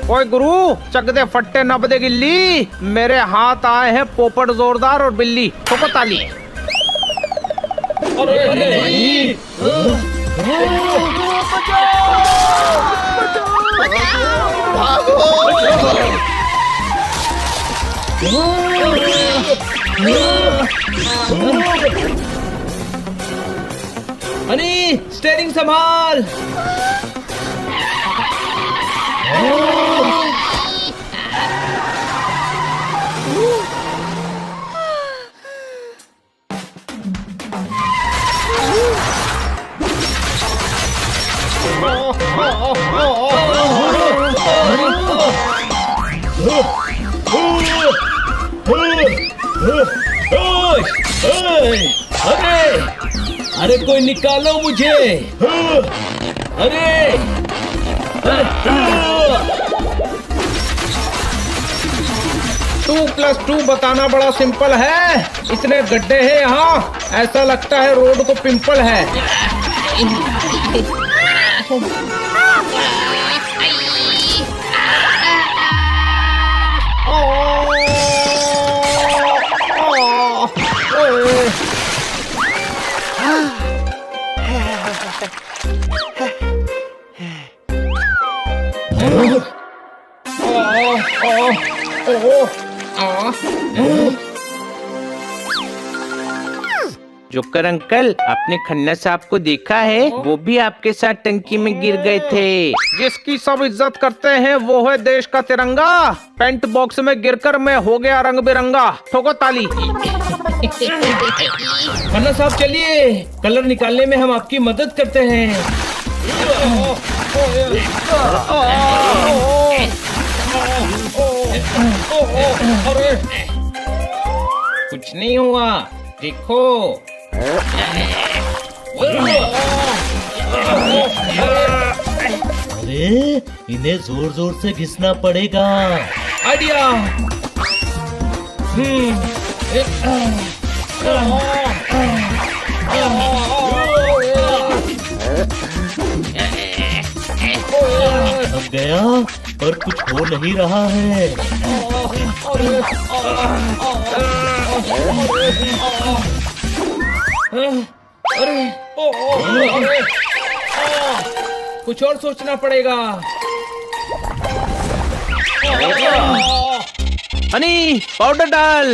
ओए गुरु, चक दे फट्टे नब दे गिल्ली। मेरे हाथ आए हैं पोपट जोरदार और बिल्ली। ठोको ताली। हनी, स्टीयरिंग संभाल। अरे कोई निकालो मुझे। अरे 2+2 बताना बड़ा सिंपल है। इतने गड्ढे हैं यहाँ, ऐसा लगता है रोड को पिंपल है। जोकर अंकल, आपने खन्ना साहब को देखा है? वो भी आपके साथ टंकी में गिर गए थे। जिसकी सब इज्जत करते हैं वो है देश का तिरंगा। पेंट बॉक्स में गिरकर मैं हो गया रंग बिरंगा। ठोको ताली। खन्ना साहब चलिए, कलर निकालने में हम आपकी मदद करते हैं। कुछ नहीं हुआ, देखो। अरे इन्हें जोर जोर से घिसना पड़ेगा। आइडिया। अब गया, पर कुछ हो नहीं रहा है। अरे कुछ और सोचना पड़ेगा। हनी, पाउडर डाल।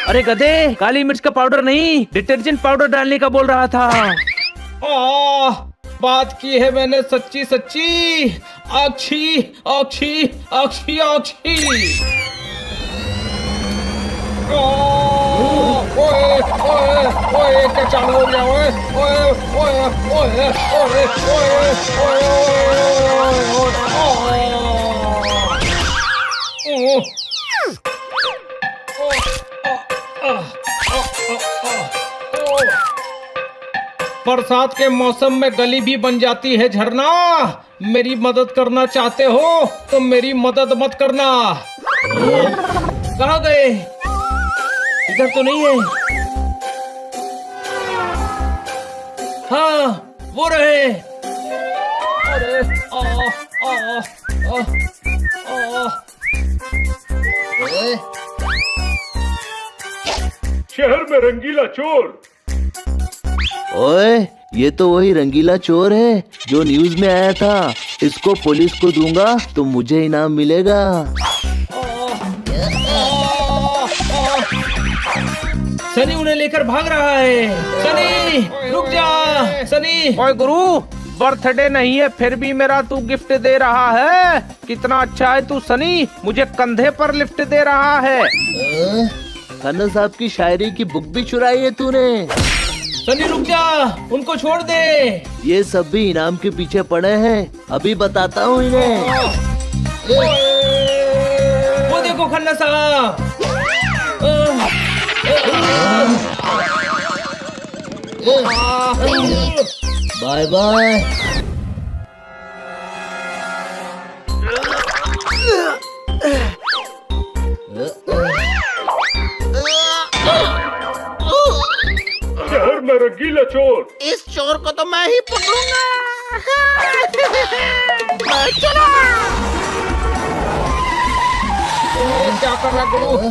अरे गधे, काली मिर्च का पाउडर नहीं, डिटर्जेंट पाउडर डालने का बोल रहा था। बात की है मैंने सच्ची सच्ची। आक्षी आक्षी आक्षी आक्षी। ओए ओए ओए, क्या चालू हो गया? ओए ओए ओए ओए ओए ओए ओए। बरसात के मौसम में गली भी बन जाती है झरना। मेरी मदद करना चाहते हो तो मेरी मदद मत करना। कहाँ गए? इधर तो नहीं है। हाँ, वो रहे। अरे शहर में रंगीला चोर। ओए, ये तो वही रंगीला चोर है जो न्यूज में आया था। इसको पुलिस को दूंगा तो मुझे इनाम मिलेगा। सनी उन्हें लेकर भाग रहा है। सनी, रुक जा। सनी। ओए गुरु, बर्थडे नहीं है फिर भी मेरा तू गिफ्ट दे रहा है। कितना अच्छा है तू सनी, मुझे कंधे पर लिफ्ट दे रहा है। खन्ना साहब की शायरी की बुक भी चुराई है तूने। सनी रुक जा, उनको छोड़ दे। ये सब भी इनाम के पीछे पड़े हैं, अभी बताता हूँ इन्हें। वो देखो खन्ना साहब। Bye bye. शहर मैं रंगीला चोर। इस चोर को तो मैं ही पकड़ूंगा। चलो। क्या कर रहा गुरु?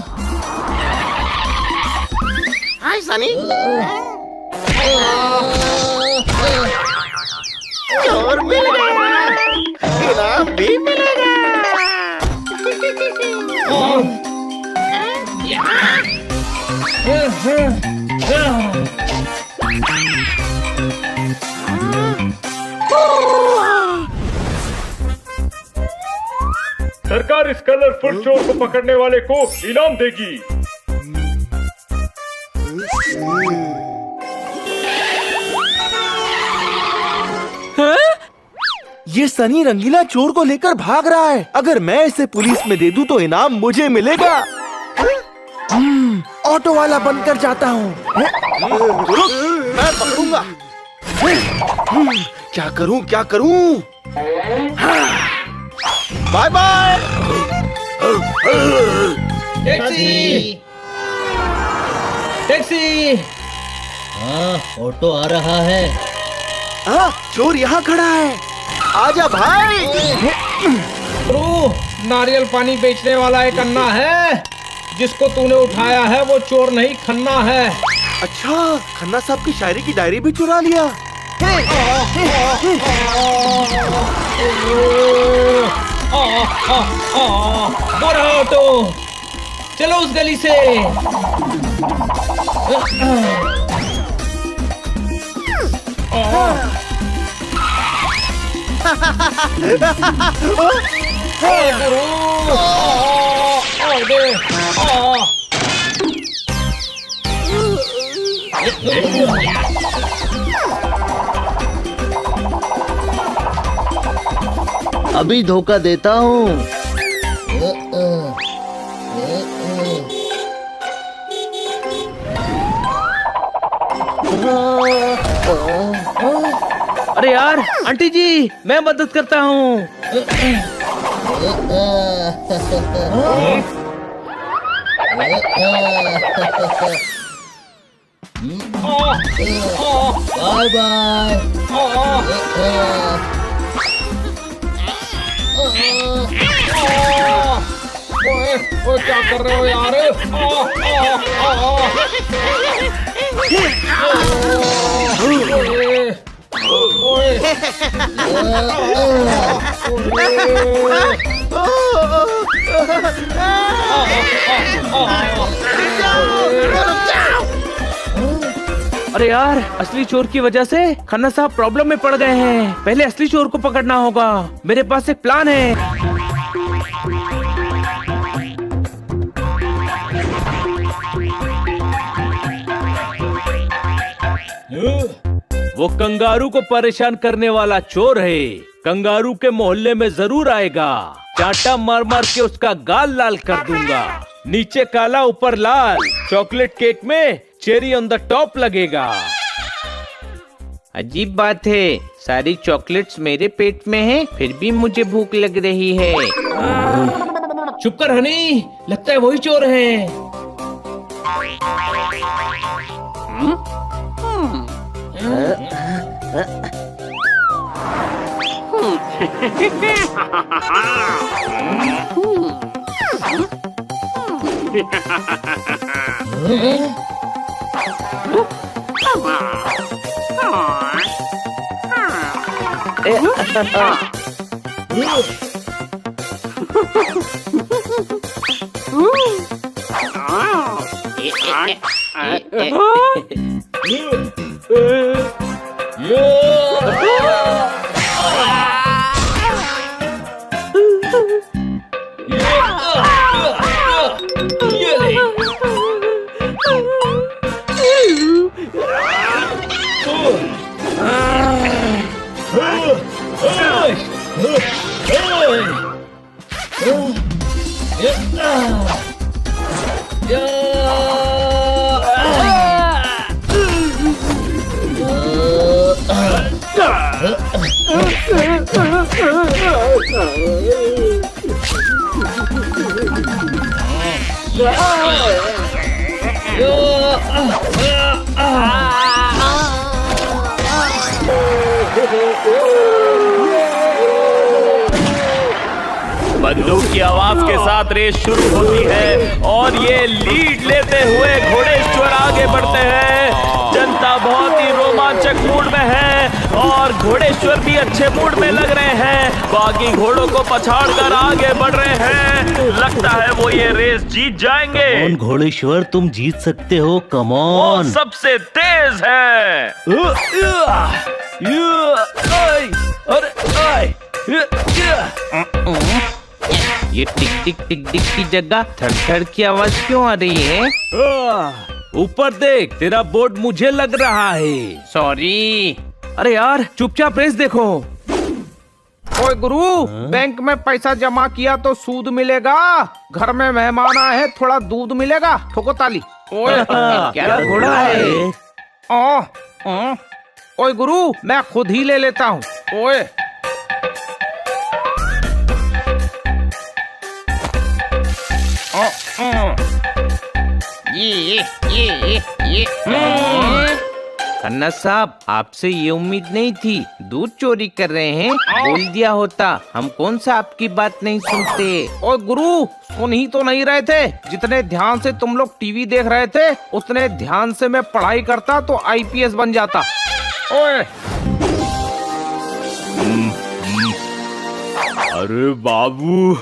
हाय सनी। चोर मिल गया, इनाम भी मिलेगा। सरकार इस कलरफुल चोर को पकड़ने वाले को इनाम देगी। ये सनी रंगीला चोर को लेकर भाग रहा है। अगर मैं इसे पुलिस में दे दूं तो इनाम मुझे मिलेगा। ऑटो वाला बनकर जाता हूँ। मैं पकड़ूंगा। क्या करूँ? Bye bye. टैक्सी! टैक्सी! हाँ, ऑटो आ रहा है। चोर यहाँ खड़ा है। आजा भाई। गुरु, नारियल पानी बेचने वाला एक अन्ना है। जिसको तूने उठाया है वो चोर नहीं, खन्ना है। अच्छा, खन्ना साहब की शायरी की डायरी भी चुरा लिया। बड़ा ऑटो, चलो उस गली से। अभी धोखा देता हूँ। अरे यार, आंटी जी, मैं मदद करता हूँ। Bye bye. ओए, क्या कर रहे हो यार? अरे यार, असली चोर की वजह से खन्ना साहब प्रॉब्लम में पड़ गए हैं। पहले असली चोर को पकड़ना होगा। मेरे पास एक प्लान है। वो कंगारू को परेशान करने वाला चोर है। कंगारू के मोहल्ले में जरूर आएगा। चांटा मार मार के उसका गाल लाल कर दूंगा। नीचे काला ऊपर लाल। चॉकलेट केक में चेरी ऑन द टॉप लगेगा। अजीब बात है, सारी चॉकलेट्स मेरे पेट में है, फिर भी मुझे भूख लग रही है। चुप कर हनी, लगता है वही चोर है। बंदूक की आवाज के साथ रेस शुरू होती है और ये लीड लेते हुए घोड़ेश्वर आगे बढ़ते हैं। जनता बहुत ही रोमांचक मूड में है और घोड़ेश्वर भी अच्छे मूड में लग रहे हैं। बाकी घोड़ों को पछाड़कर आगे बढ़ रहे हैं। लगता है वो ये रेस जीत जाएंगे। कौन घोड़ेश्वर, तुम जीत सकते हो, कम वो ऑन। सबसे तेज है। ये टिक टिक टिक टिक की जगह थड़ थड़ की आवाज क्यों आ रही है? ऊपर देख, तेरा बोर्ड मुझे लग रहा है। सॉरी। अरे यार, चुपचाप रेस देखो। ओए गुरु, बैंक में पैसा जमा किया तो सूद मिलेगा। घर में मेहमान आए हैं, थोड़ा दूध मिलेगा। ठोको ताली। ओए क्या घोड़ा है? ओए गुरु, मैं खुद ही ले लेता हूँ। ओए ये खन्ना साहब, आपसे ये उम्मीद नहीं थी। दूध चोरी कर रहे हैं, बोल दिया होता। हम कौन सा आपकी बात नहीं सुनते। और गुरु, सुन ही तो नहीं रहे थे। जितने ध्यान से तुम लोग टीवी देख रहे थे, उतने ध्यान से मैं पढ़ाई करता तो आईपीएस बन जाता। ओए अरे बाबू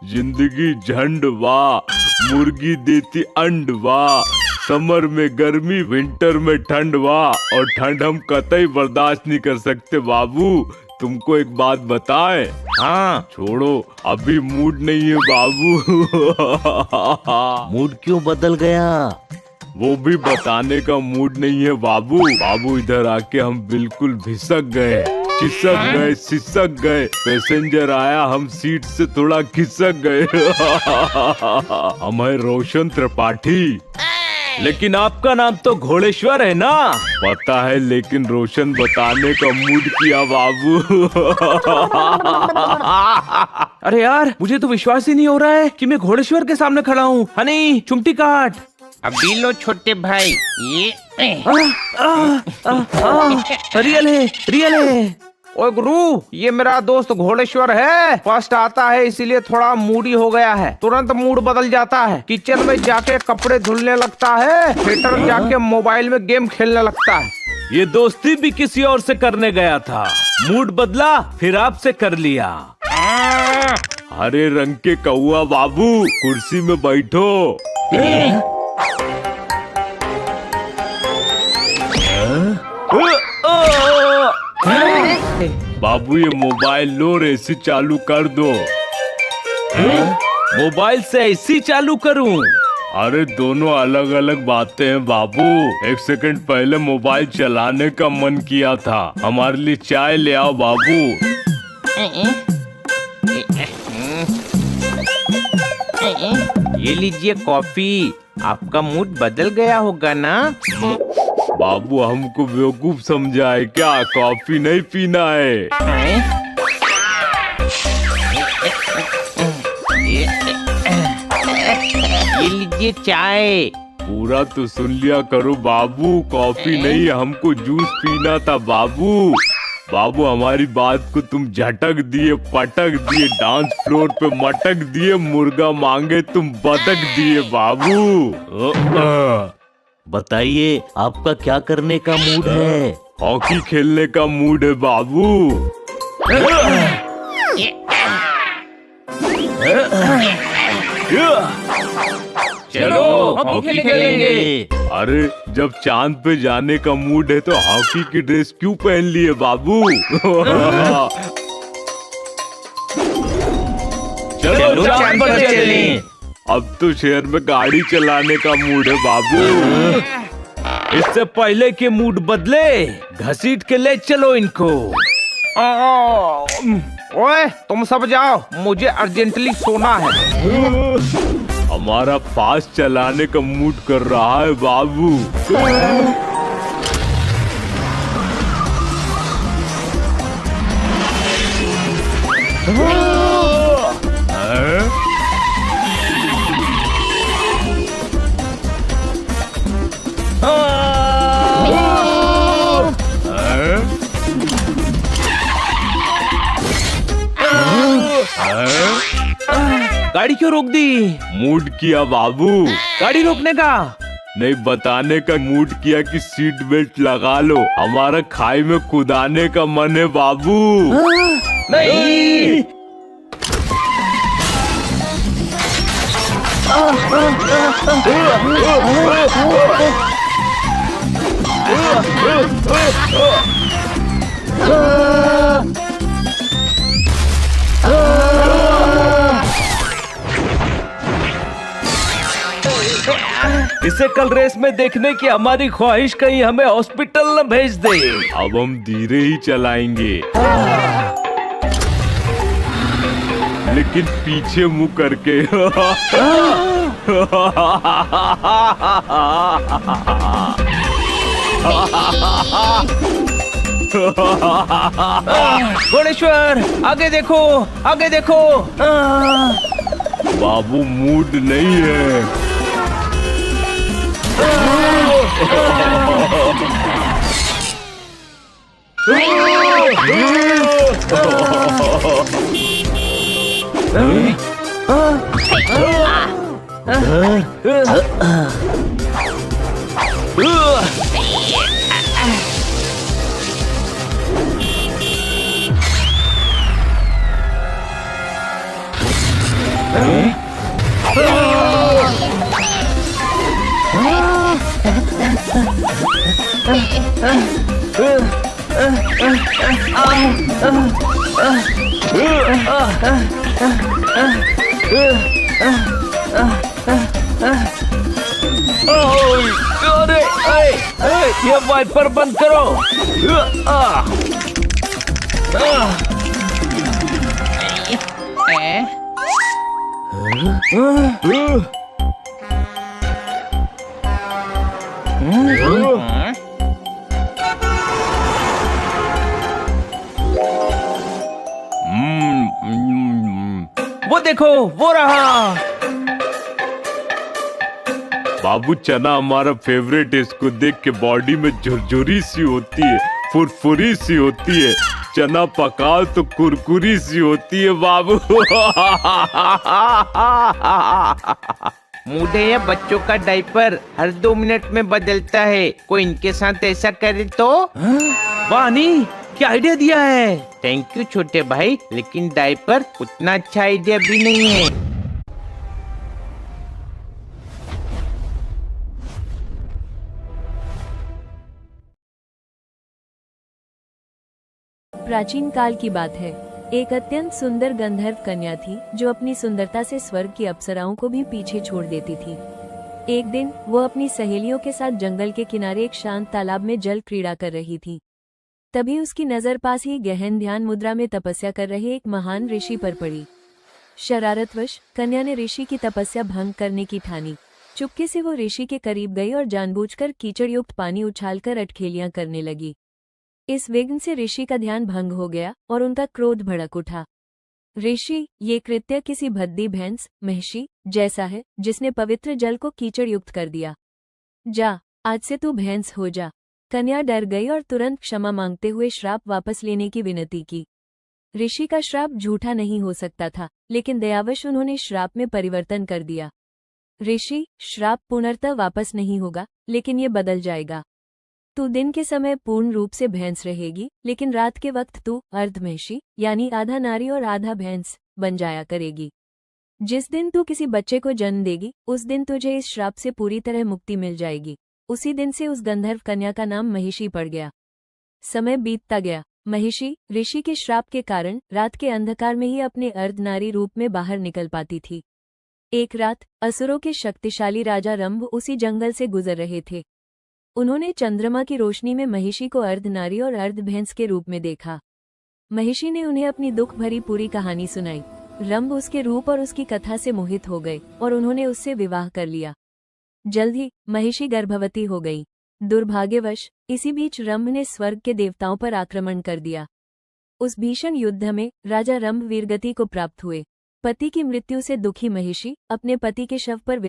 जिंदगी झंड वाह, मुर्गी देती अंड वाह। समर में गर्मी, विंटर में ठंड वाह। और ठंड हम कतई बर्दाश्त नहीं कर सकते बाबू। तुमको एक बात बताएं? हाँ। छोड़ो, अभी मूड नहीं है बाबू। मूड क्यों बदल गया? वो भी बताने का मूड नहीं है बाबू। बाबू इधर आके हम बिल्कुल भिसक गए, खिसक गए, सिसक गए। पैसेंजर आया, हम सीट से थोड़ा खिसक गए। हम है रोशन त्रिपाठी। लेकिन आपका नाम तो घोड़ेश्वर है ना? पता है, लेकिन रोशन बताने का मूड किया बाबू। अरे यार, मुझे तो विश्वास ही नहीं हो रहा है कि मैं घोड़ेश्वर के सामने खड़ा हूँ। हनी, चुमटी काट। अभी लो छोटे भाई, ये रियल है, रियल है। ओए गुरु, ये मेरा दोस्त घोड़ेश्वर है। फर्स्ट आता है इसीलिए थोड़ा मूडी हो गया है। तुरंत मूड बदल जाता है। किचन में जाके कपड़े धुलने लगता है, थिएटर जाके मोबाइल में गेम खेलने लगता है। ये दोस्ती भी किसी और से करने गया था, मूड बदला, फिर आपसे कर लिया। हरे रंग के कौआ बाबू, कुर्सी में बैठो। बाबू ये मोबाइल लो और एसी चालू कर दो। मोबाइल से एसी चालू करूं? अरे दोनों अलग अलग बातें हैं बाबू। एक सेकंड पहले मोबाइल चलाने का मन किया था। हमारे लिए चाय ले आओ बाबू। ये लीजिए कॉफी। आपका मूड बदल गया होगा ना? बाबू हमको बेवकूफ समझा है क्या? कॉफी नहीं पीना है। ये लीजिए चाय। पूरा तो सुन लिया करो बाबू। कॉफी नहीं, हमको जूस पीना था बाबू। बाबू हमारी बात को तुम झटक दिए, पटक दिए, डांस फ्लोर पे मटक दिए। मुर्गा मांगे तुम बतक दिए बाबू। बताइए, आपका क्या करने का मूड है? हॉकी खेलने का मूड है बाबू। चलो हॉकी खेलेंगे। अरे जब चांद पे जाने का मूड है तो हॉकी की ड्रेस क्यों पहन लिए बाबू? चलो चांद पर चलें। अब तो शहर में गाड़ी चलाने का मूड है बाबू। इससे पहले के मूड बदले, घसीट के ले चलो इनको। ओए तुम सब जाओ, मुझे अर्जेंटली सोना है। हमारा पास चलाने का मूड कर रहा है बाबू। गाड़ी क्यों रोक दी? मूड किया बाबू, गाड़ी रोकने का? नहीं बताने का मूड किया कि सीट बेल्ट लगा लो, हमारा खाई में कूदाने का मन है बाबू। नहीं। इसे कल रेस में देखने की हमारी ख्वाहिश कहीं हमें हॉस्पिटल न भेज दे। अब हम धीरे ही चलाएंगे, लेकिन पीछे मुंह करके। घोड़ेश्वर आगे देखो, आगे देखो। बाबू मूड नहीं है। अरे ये वाइपर बंद करो। वो देखो, वो रहा। बाबू चना हमारा फेवरेट है, इसको देख के बॉडी में झुरझुरी सी होती है, फुरफुरी सी होती है। चना पकाओ तो कुरकुरी सी होती है बाबू। मुझे ये बच्चों का डायपर हर 2 मिनट में बदलता है, कोई इनके साथ ऐसा करे तो? वानी, क्या आइडिया दिया है। थैंक यू छोटे भाई, लेकिन डायपर उतना अच्छा आइडिया भी नहीं है। प्राचीन काल की बात है। एक अत्यंत सुंदर गंधर्व कन्या थी जो अपनी सुंदरता से स्वर्ग की अप्सराओं को भी पीछे छोड़ देती थी। एक दिन वो अपनी सहेलियों के साथ जंगल के किनारे एक शांत तालाब में जल क्रीड़ा कर रही थी। तभी उसकी नजर पास ही गहन ध्यान मुद्रा में तपस्या कर रहे एक महान ऋषि पर पड़ी। शरारतवश कन्या ने ऋषि की तपस्या भंग करने की ठानी। चुपके से वो ऋषि के करीब गई और जानबूझकर कीचड़ युक्त पानी उछालकर अटखेलियां करने लगी। इस विघ्न से ऋषि का ध्यान भंग हो गया और उनका क्रोध भड़क उठा। ऋषि, ये कृत्य किसी भद्दी भैंस महिषी जैसा है जिसने पवित्र जल को कीचड़ युक्त कर दिया। जा, आज से तू भैंस हो जा। कन्या डर गई और तुरंत क्षमा मांगते हुए श्राप वापस लेने की विनती की। ऋषि का श्राप झूठा नहीं हो सकता था, लेकिन दयावश उन्होंने श्राप में परिवर्तन कर दिया। ऋषि, श्राप पुनर्तः वापस नहीं होगा, लेकिन ये बदल जाएगा। तू दिन के समय पूर्ण रूप से भैंस रहेगी, लेकिन रात के वक्त तू अर्धमहिषी यानी आधा नारी और आधा भैंस बन जाया करेगी। जिस दिन तू किसी बच्चे को जन्म देगी, उस दिन तुझे इस श्राप से पूरी तरह मुक्ति मिल जाएगी। उसी दिन से उस गंधर्व कन्या का नाम महिषी पड़ गया। समय बीतता गया। महिषी ऋषि के श्राप के कारण रात के अंधकार में ही अपने अर्धनारी रूप में बाहर निकल पाती थी। एक रात असुरों के शक्तिशाली राजा रंभ उसी जंगल से गुजर रहे थे। उन्होंने चंद्रमा की रोशनी में महिषी को अर्धनारी और अर्धभैंस के रूप में देखा। महिषी ने उन्हें अपनी दुख भरी पूरी कहानी सुनाई। रंभ उसके रूप और उसकी कथा से मोहित हो गए और उन्होंने उससे विवाह कर लिया। जल्द ही महिषी गर्भवती हो गई। दुर्भाग्यवश इसी बीच रंभ ने स्वर्ग के देवताओं पर आक्रमण कर दिया। उस भीषण युद्ध में राजा रंभ वीरगति को प्राप्त हुए। पति की मृत्यु से दुखी महिषी अपने पति के शव पर